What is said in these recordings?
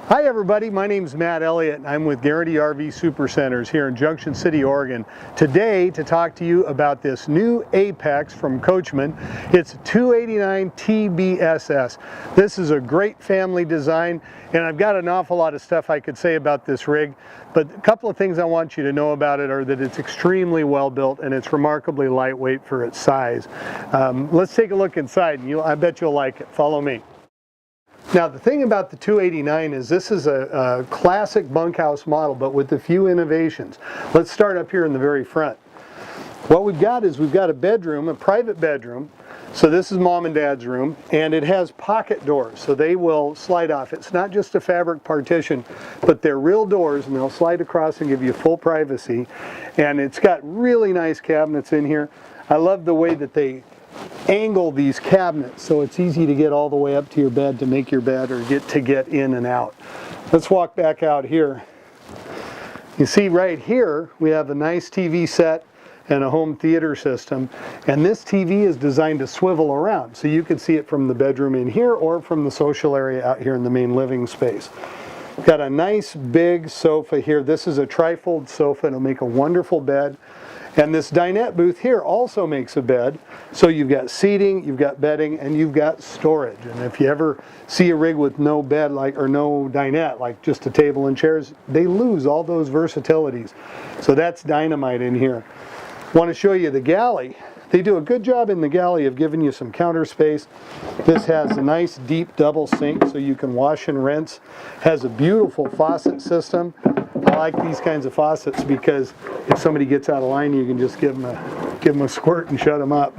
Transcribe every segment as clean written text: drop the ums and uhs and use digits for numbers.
Hi everybody, my name's Matt Elliott and I'm with Guarantee RV Supercenters here in Junction City, Oregon. Today to talk to you about this new Apex from Coachmen. It's a 289 TBSS. This is a great family design and I've got an awful lot of stuff I could say about this rig, but a couple of things I want you to know about it are that it's extremely well built and it's remarkably lightweight for its size. Let's take a look inside and I bet you'll like it. Follow me. Now the thing about the 289 is this is a classic bunkhouse model, but with a few innovations. Let's start up here in the very front. What we've got is we've got a bedroom, a private bedroom. So this is mom and dad's room, and it has pocket doors, so they will slide off. It's not just a fabric partition, but they're real doors, and they'll slide across and give you full privacy. And it's got really nice cabinets in here. I love the way that they angle these cabinets so it's easy to get all the way up to your bed to make your bed or get in and out. Let's walk back out here. You see right here we have a nice TV set and a home theater system, and this TV is designed to swivel around so you can see it from the bedroom in here or from the social area out here in the main living space. Got a nice big sofa here. This is a trifold sofa. It'll make a wonderful bed. And this dinette booth here also makes a bed. So you've got seating, you've got bedding, and you've got storage. And if you ever see a rig with no bed or no dinette, like just a table and chairs, they lose all those versatilities. So that's dynamite in here. Want to show you the galley. They do a good job in the galley of giving you some counter space. This has a nice deep double sink so you can wash and rinse. Has a beautiful faucet system. I like these kinds of faucets because if somebody gets out of line, you can just give them a squirt and shut them up.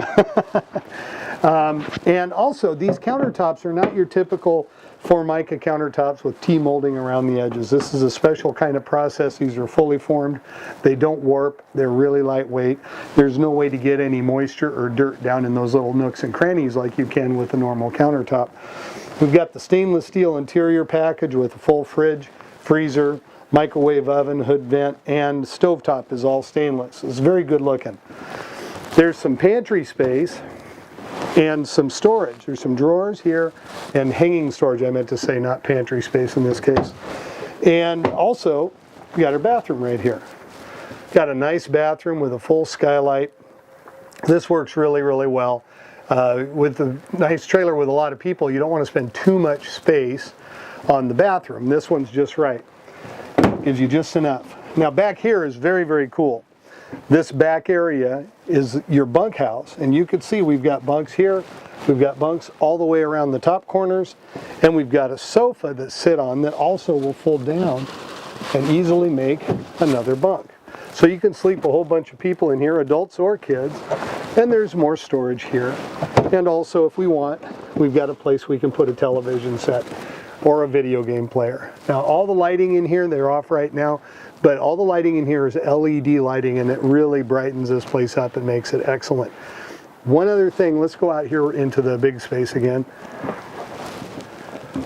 And also, these countertops are not your typical Formica countertops with T-molding around the edges. This is a special kind of process. These are fully formed. They don't warp. They're really lightweight. There's no way to get any moisture or dirt down in those little nooks and crannies like you can with a normal countertop. We've got the stainless steel interior package with a full fridge, freezer, microwave oven, hood vent, and stovetop is all stainless. It's very good looking. There's some pantry space and some storage. There's some drawers here and hanging storage, I meant to say, not pantry space in this case. And also, we got our bathroom right here. Got a nice bathroom with a full skylight. This works really, really well. With a nice trailer with a lot of people, you don't want to spend too much space on the bathroom. This one's just right. Gives you just enough. Now back here is very, very cool. This back area is your bunkhouse, and you can see we've got bunks here, we've got bunks all the way around the top corners, and we've got a sofa that sit on that also will fold down and easily make another bunk. So you can sleep a whole bunch of people in here, adults or kids, and there's more storage here. And also, if we want, we've got a place we can put a television set or a video game player. Now all the lighting in here, they're off right now, but all the lighting in here is LED lighting, and it really brightens this place up and makes it excellent. One other thing, let's go out here into the big space again.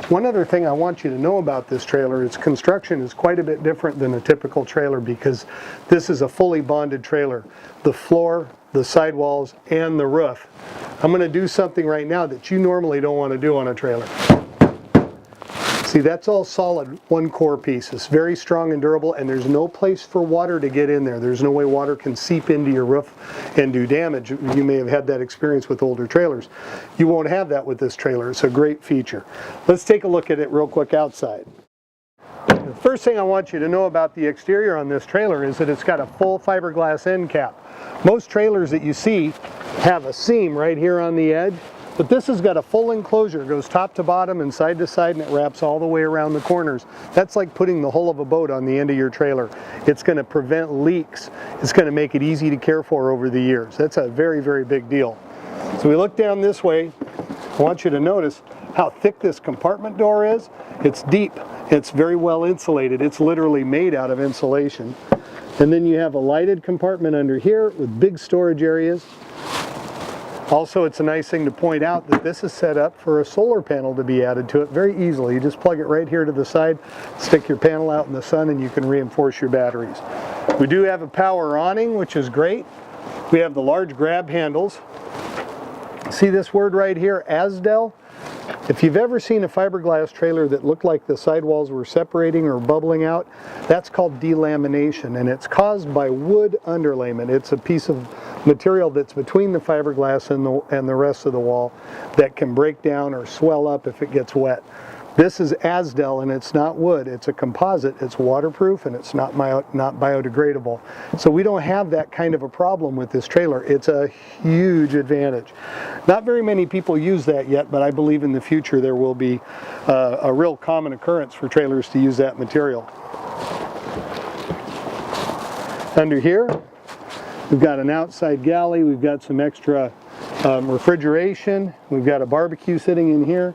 One other thing I want you to know about this trailer, its construction is quite a bit different than a typical trailer because this is a fully bonded trailer. The floor, the sidewalls, and the roof. I'm going to do something right now that you normally don't want to do on a trailer. See, that's all solid, one core piece. It's very strong and durable, and there's no place for water to get in there. There's no way water can seep into your roof and do damage. You may have had that experience with older trailers. You won't have that with this trailer. It's a great feature. Let's take a look at it real quick outside. The first thing I want you to know about the exterior on this trailer is that it's got a full fiberglass end cap. Most trailers that you see have a seam right here on the edge. But this has got a full enclosure. It goes top to bottom and side to side, and it wraps all the way around the corners. That's like putting the hull of a boat on the end of your trailer. It's going to prevent leaks. It's going to make it easy to care for over the years. That's a very, very big deal. So we look down this way. I want you to notice how thick this compartment door is. It's deep. It's very well insulated. It's literally made out of insulation. And then you have a lighted compartment under here with big storage areas. Also, it's a nice thing to point out that this is set up for a solar panel to be added to it very easily. You just plug it right here to the side, stick your panel out in the sun, and you can reinforce your batteries. We do have a power awning, which is great. We have the large grab handles. See this word right here, Asdel? If you've ever seen a fiberglass trailer that looked like the sidewalls were separating or bubbling out, that's called delamination, and it's caused by wood underlayment. It's a piece of material that's between the fiberglass and the rest of the wall that can break down or swell up if it gets wet. This is Asdel, and it's not wood, it's a composite, it's waterproof, and it's not biodegradable. So we don't have that kind of a problem with this trailer. It's a huge advantage. Not very many people use that yet, but I believe in the future there will be a real common occurrence for trailers to use that material. Under here, we've got an outside galley, we've got some extra refrigeration, we've got a barbecue sitting in here.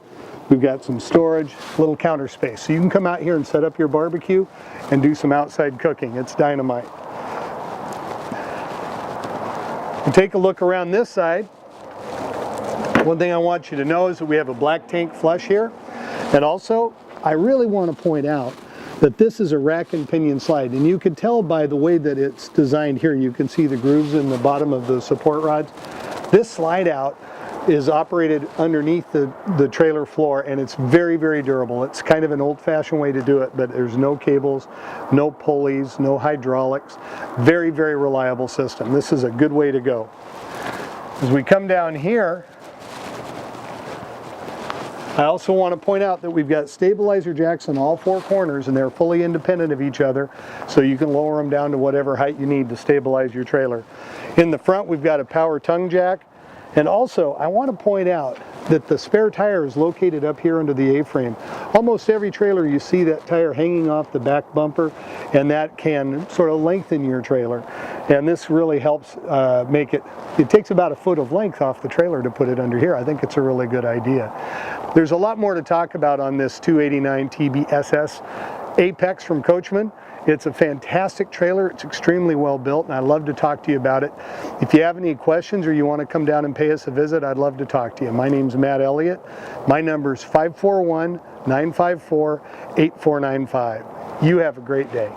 We've got some storage, little counter space. So you can come out here and set up your barbecue and do some outside cooking. It's dynamite. And take a look around this side. One thing I want you to know is that we have a black tank flush here. And also, I really want to point out that this is a rack and pinion slide. And you can tell by the way that it's designed here. You can see the grooves in the bottom of the support rods. This slide out is operated underneath the trailer floor, and it's very, very durable. It's kind of an old-fashioned way to do it, but there's no cables, no pulleys, no hydraulics. Very, very reliable system. This is a good way to go. As we come down here, I also want to point out that we've got stabilizer jacks on all four corners, and they're fully independent of each other, so you can lower them down to whatever height you need to stabilize your trailer. In the front, we've got a power tongue jack. And also, I want to point out that the spare tire is located up here under the A-frame. Almost every trailer you see that tire hanging off the back bumper, and that can sort of lengthen your trailer. And this really helps make it takes about a foot of length off the trailer to put it under here. I think it's a really good idea. There's a lot more to talk about on this 289 TBSS Apex from Coachmen. It's a fantastic trailer. It's extremely well built, and I'd love to talk to you about it. If you have any questions or you want to come down and pay us a visit, I'd love to talk to you. My name's Matt Elliott. My number's 541-954-8495. You have a great day.